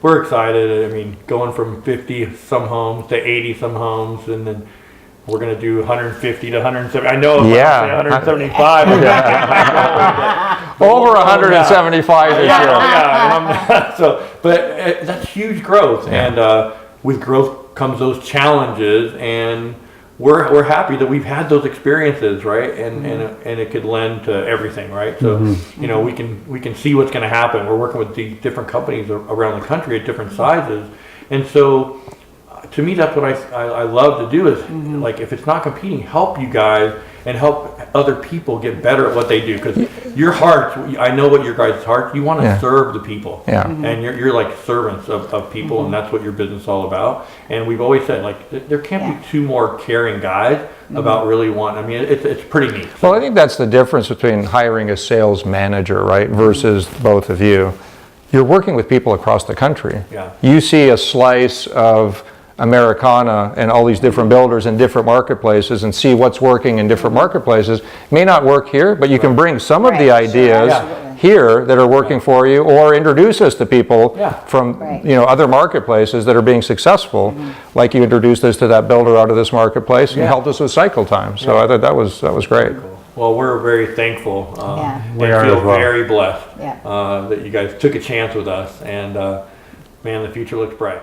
we're excited. I mean, going from 50 some homes to 80 some homes, and then we're going to do 150 to 170. I know if I say 175. Over 175 this year. But that's huge growth, and with growth comes those challenges, and we're happy that we've had those experiences, right? And it could lend to everything, right? So you know, we can see what's going to happen. We're working with these different companies around the country at different sizes, and so to me, that's what I love to do is like, if it's not competing, help you guys and help other people get better at what they do, because your heart, I know what your guys' heart, you want to serve the people, and you're like servants of people, and that's what your business is all about. And we've always said, like, there can't be two more caring guys about really wanting. I mean, it's pretty neat. Well, I think that's the difference between hiring a sales manager, right, versus both of you. You're working with people across the country. You see a slice of Americana and all these different builders in different marketplaces and see what's working in different marketplaces. It may not work here, but you can bring some of the ideas here that are working for you, or introduce us to people from other marketplaces that are being successful, like you introduced us to that builder out of this marketplace and helped us with cycle time. So I thought that was great. Cool. Well, we're very thankful and We are feel as well. very blessed that you guys took a chance with us, and man, the future looks bright.